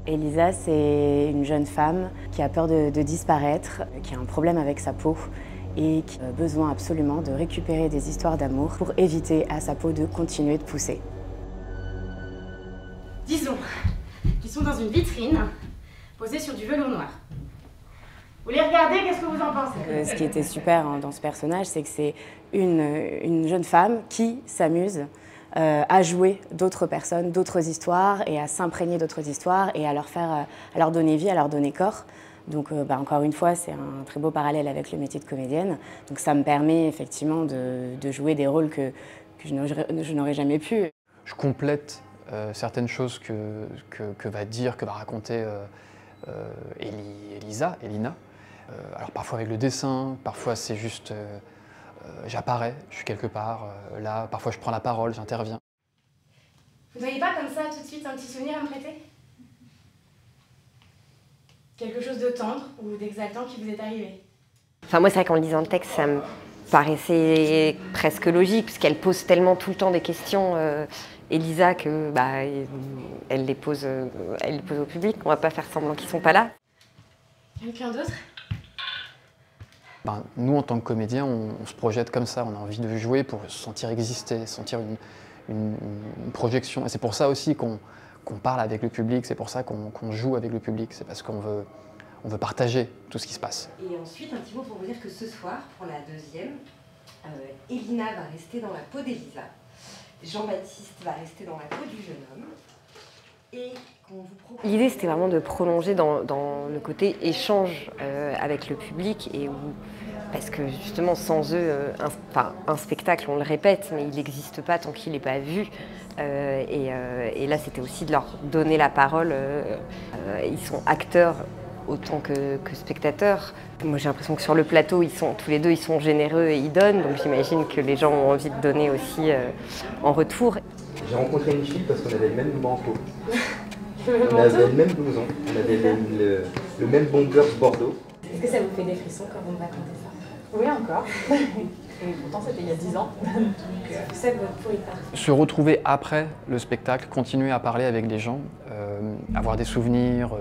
Elisa, c'est une jeune femme qui a peur de disparaître, qui a un problème avec sa peau et qui a besoin absolument de récupérer des histoires d'amour pour éviter à sa peau de continuer de pousser. Disons qu'ils sont dans une vitrine posée sur du velours noir. Vous les regardez, qu'est-ce que vous en pensez? Ce qui était super dans ce personnage, c'est que c'est une jeune femme qui s'amuse à jouer d'autres personnes, d'autres histoires et à s'imprégner d'autres histoires et à leur donner vie, à leur donner corps. Donc encore une fois, c'est un très beau parallèle avec le métier de comédienne. Donc ça me permet effectivement de jouer des rôles que je n'aurais jamais pu. Je complète certaines choses que va raconter Elina. Alors parfois avec le dessin, parfois c'est juste j'apparais, je suis quelque part, là, parfois je prends la parole, j'interviens. Vous n'avez pas comme ça tout de suite un petit souvenir à me prêter? Quelque chose de tendre ou d'exaltant qui vous est arrivé? Enfin moi c'est vrai qu'en lisant le texte, ça me paraissait presque logique, puisqu'elle pose tellement tout le temps des questions, Elisa, que elle les pose au public. On va pas faire semblant qu'ils sont pas là. Quelqu'un d'autre? Nous, en tant que comédiens, on se projette comme ça, on a envie de jouer pour se sentir exister, sentir une projection. Et c'est pour ça aussi qu'on parle avec le public, c'est pour ça qu'on joue avec le public, c'est parce qu'on veut partager tout ce qui se passe. Et ensuite, un petit mot pour vous dire que ce soir, pour la deuxième, Elina va rester dans la peau d'Elisa, Jean-Baptiste va rester dans la peau du jeune homme. L'idée, c'était vraiment de prolonger dans le côté échange avec le public, parce que justement, sans eux, un spectacle, on le répète, mais il n'existe pas tant qu'il n'est pas vu. Et là, c'était aussi de leur donner la parole. Ils sont acteurs autant que spectateurs. Moi, j'ai l'impression que sur le plateau, tous les deux, ils sont généreux et ils donnent. Donc j'imagine que les gens ont envie de donner aussi en retour. J'ai rencontré une fille parce qu'on avait le même manteau. On avait le même blouson, on avait le même bomber Bordeaux. Est-ce que ça vous fait des frissons quand vous me racontez ça? Oui, encore. Et pourtant, c'était il y a 10 ans. C'est ça que votre peau est partie. Se retrouver après le spectacle, continuer à parler avec les gens, avoir des souvenirs,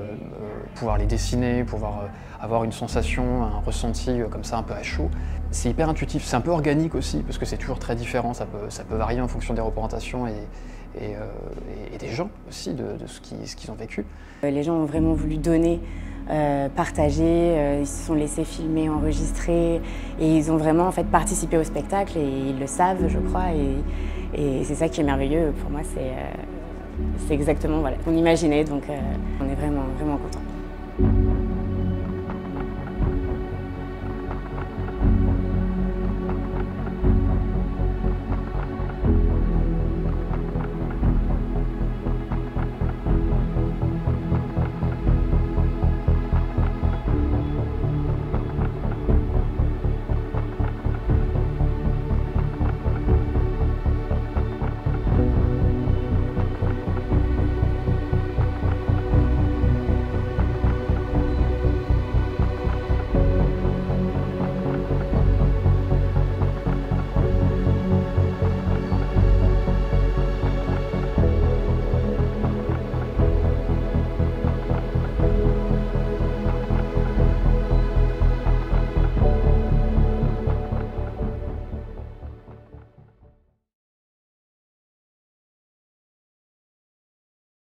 pouvoir les dessiner, pouvoir avoir une sensation, un ressenti comme ça un peu à chaud. C'est hyper intuitif, c'est un peu organique aussi, parce que c'est toujours très différent, ça peut varier en fonction des représentations et des gens aussi, de ce qu'ils ont vécu. Les gens ont vraiment voulu donner, partager, ils se sont laissés filmer, enregistrer et ils ont vraiment en fait participé au spectacle et ils le savent, je crois, et c'est ça qui est merveilleux. Pour moi, c'est exactement ce qu'on imaginait, donc on est vraiment, vraiment contents.